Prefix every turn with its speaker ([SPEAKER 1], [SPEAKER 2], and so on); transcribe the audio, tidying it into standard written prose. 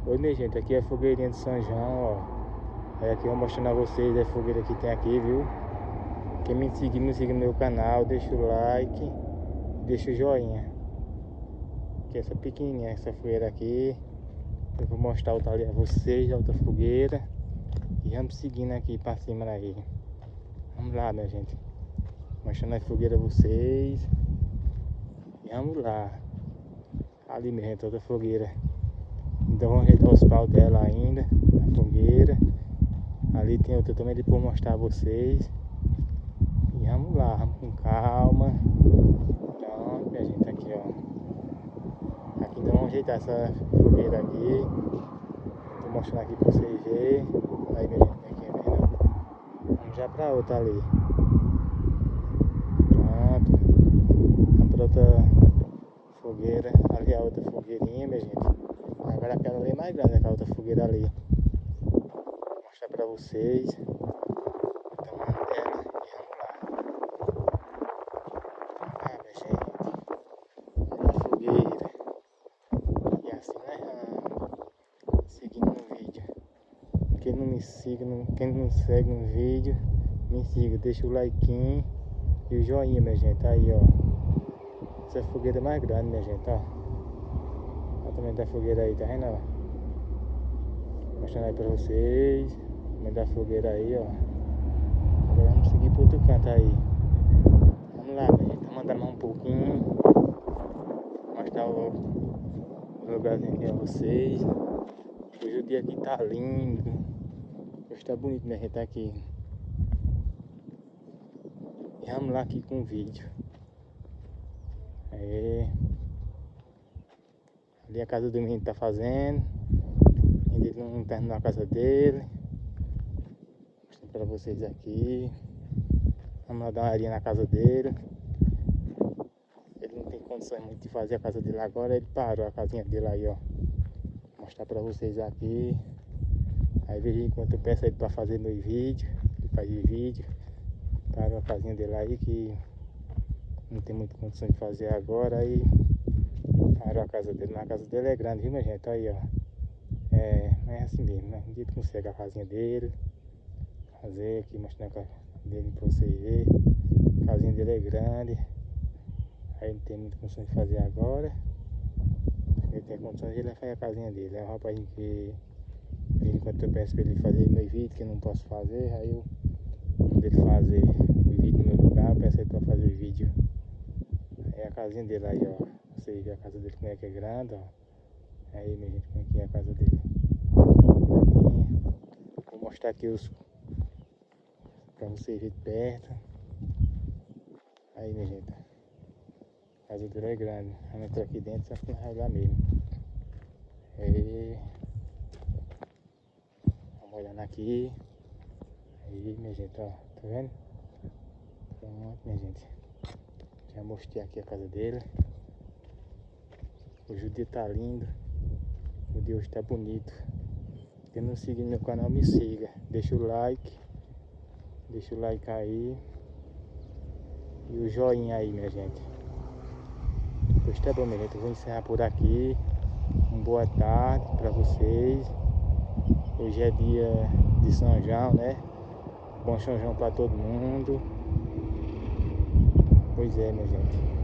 [SPEAKER 1] Oi, minha gente, aqui é a fogueirinha de São João, ó. Aqui eu mostrando a vocês a fogueira que tem aqui, viu? Quem me siga no meu canal, deixa o like, deixa o joinha. Que essa pequenininha, essa fogueira aqui. Eu vou mostrar outra ali a vocês, a outra fogueira. E vamos seguindo aqui pra cima aí. Vamos lá, minha gente. Mostrando a fogueira a vocês. E vamos lá. Ali, minha gente, outra fogueira. Então vamos ajeitar os paus dela ainda, na fogueira. Ali tem outra também depois mostrar a vocês. E vamos lá, vamos com calma. Pronto, minha gente, aqui ó. Aqui então vamos ajeitar essa fogueira aqui. Tô mostrando aqui pra vocês verem. Aí, minha gente, aqui, vendo? Vamos já pra outra ali. Pronto. Vamos pra outra fogueira. Ali é a outra fogueirinha, minha gente. Agora aquela ali é mais grande, que a outra fogueira ali. Vou mostrar pra vocês. Então vamos dela e vamos lá. Ah, minha gente. Olha a fogueira. E assim nós vamos seguindo no vídeo. Quem não me siga, quem não me segue no vídeo, me siga. Deixa o like e o joinha, minha gente. Aí, ó. Essa fogueira é mais grande, minha gente, ó. Olha também da fogueira aí, tá vendo, ó? Mostrando aí pra vocês. Também da fogueira aí, ó. Agora vamos seguir pro outro canto aí. Vamos lá, minha gente. Vamos andar mais um pouquinho. Mostrar o lugarzinho aqui a vocês. Hoje o dia aqui tá lindo. Hoje tá bonito, minha gente, tá aqui. E vamos lá aqui com o vídeo. Aí. Ali a casa do menino tá fazendo. Ainda ele não terminou a casa dele. Mostrando pra vocês aqui. Vamos lá dar uma arinha na casa dele. Ele não tem condições muito de fazer a casa dele agora. Ele parou a casinha dele aí, ó. Vou mostrar pra vocês aqui. Aí veja enquanto eu peço ele pra fazer meu vídeo. Ele faz vídeo. Parou a casinha dele aí que não tem muita condição de fazer agora. Aí parou a casa dele. Mas a casa dele é grande, viu, minha gente? Aí, ó. É assim mesmo, né? Um dia tu consegue a casinha dele. Fazer aqui, mostrando a casa dele pra vocês verem. A casinha dele é grande. Aí não tem muita condição de fazer agora. Ele tem condições de ele fazer a casinha dele. É um rapaz que enquanto eu peço pra ele fazer meu vídeo, que eu não posso fazer, aí eu mando ele fazer o vídeo no meu lugar, eu peço ele pra fazer o vídeo. Aí a casinha dele aí, ó. Vocês veem a casa dele como é que é grande, ó. Aí, minha gente, como é que é a casa dele. Grandinha. Vou mostrar aqui pra vocês verem de perto. Aí, minha gente. A casa dele é grande. Vamos entrar aqui dentro, só que não vai lá mesmo. Aí. Vamos olhando aqui. Aí, minha gente, ó. Tá vendo? Pronto, minha gente. Já mostrei aqui a casa dele. Hoje o dia tá lindo. O dia hoje tá bonito. Quem não seguir meu canal, me siga. Deixa o like. Deixa o like aí. E o joinha aí, minha gente. Hoje tá bom, minha gente. Eu vou encerrar por aqui. Uma boa tarde pra vocês. Hoje é dia de São João, né? Bom São João pra todo mundo. Pois é, minha gente.